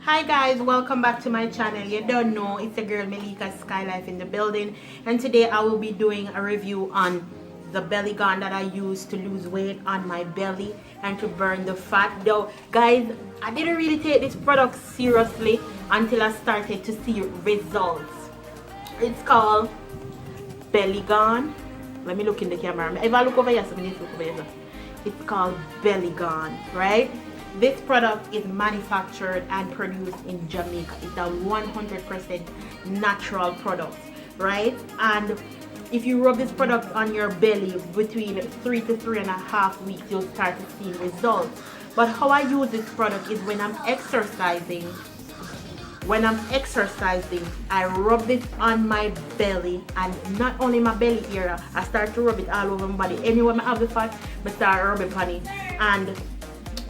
Hi guys, welcome back to my channel. You don't know, it's your girl MELICASKYLIFE in the building, and today I will be doing a review on the belly gun that I use to lose weight on my belly and to burn the fat. Though guys, I didn't really take this product seriously until I started to see results. It's called belly gun. Let me look in the camera. If I look over here, so I need to look over here. It's called belly gun, right? This product is manufactured and produced in Jamaica. It's a 100% natural product, right? And if you rub this product on your belly between 3 to 3.5 weeks, you'll start to see results. But how I use this product is when I'm exercising. When I'm exercising, I rub this on my belly, and not only my belly area, I start to rub it all over my body. Anywhere I have the fat, I start rubbing on it, and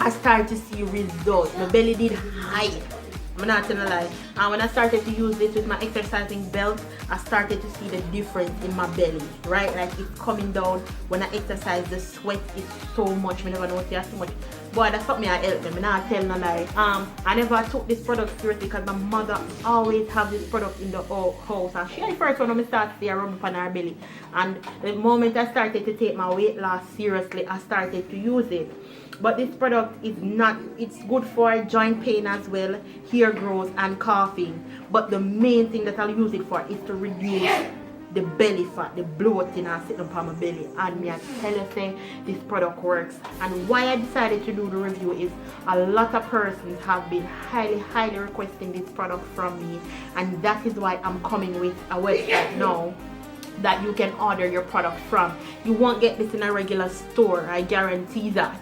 I started to see results. My belly did hide. I'm not gonna lie. And when I started to use this with my exercising belt, I started to see the difference in my belly, right? Like it's coming down. When I exercise, the sweat is so much. I never noticed so much. Boy, that's something I help them. I'm not telling no lie. I never took this product seriously because my mother always have this product in the house, and she had the first one when I started to see her rub upon her belly. And the moment I started to take my weight loss seriously, I started to use it. But this product is not, it's good for joint pain as well, hair growth and coughing. But the main thing that I'll use it for is to reduce the belly fat, the bloating and sitting upon my belly. And me I tell you say this product works. And why I decided to do the review is a lot of persons have been highly requesting this product from me, and that is why I'm coming with a website now that you can order your product from. You won't get this in a regular store, I guarantee that.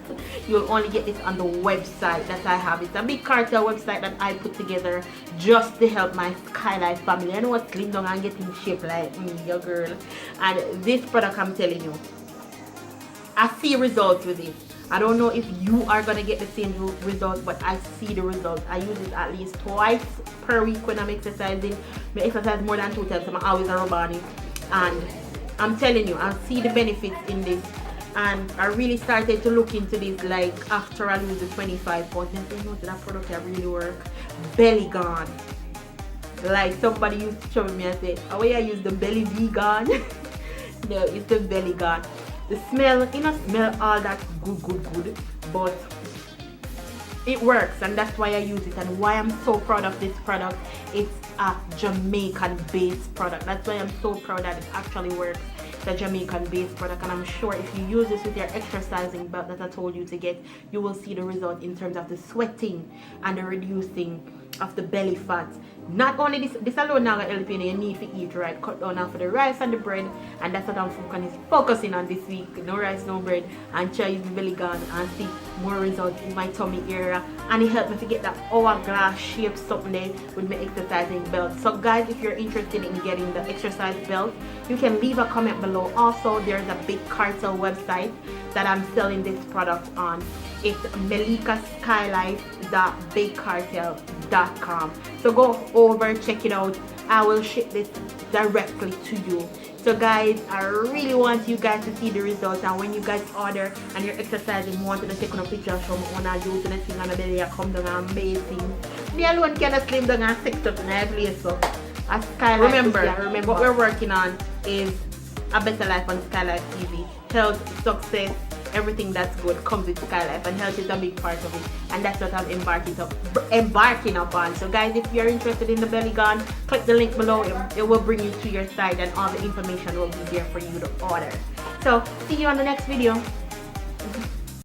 You'll only get this on the website that I have. It's a big cartel website that I put together just to help my Skylife family. I know what's slim down and getting shape like me, your girl. And this product, I'm telling you, I see results with it. I don't know if you are gonna get the same results, but I see the results. I use it at least twice per week when I'm exercising. I exercise more than 2 times, so I'm always around on it. And I'm telling you, I see the benefits in this, and I really started to look into this like after I lose the 25 pounds. And I know that product can really work. Belly gun. Like somebody used to show me and say, oh yeah, I use the belly vegan. No, it's the belly gun. The smell, you know, smell all that good, but it works, and that's why I use it, and why I'm so proud of this product. It's a Jamaican based product. That's why I'm so proud that it actually works. It's a Jamaican based product, and I'm sure if you use this with your exercising belt that I told you to get, you will see the result in terms of the sweating and the reducing of the belly fat. Not only this alone now gonna help you need to eat right, cut down off for the rice and the bread, and that's what I'm focusing on this week. No rice, no bread, and try use the belly gun and see more results in my tummy area, and it helped me to get that hourglass shape something there with my exercising belt. So guys, if you're interested in getting the exercise belt, you can leave a comment below. Also, there's a big cartel website that I'm selling this product on. It's MELICASKYLIFE.bigcartel.com. So go over, check it out. I will ship this directly to you. So guys, I really want you guys to see the results, and when you guys order and you're exercising, want to take a picture of when I do the thing on the belly, I come down amazing. Me alone can slim down and fix up in every place. So a Skylife, remember what we're working on is a better life on Skylife TV. Health, success, everything that's good comes with Skylife, and health is a big part of it, and that's what I'm embarking upon. So guys, if you're interested in the belly gun, click the link below. It will bring you to your site, and all the information will be there for you to order. So see you on the next video.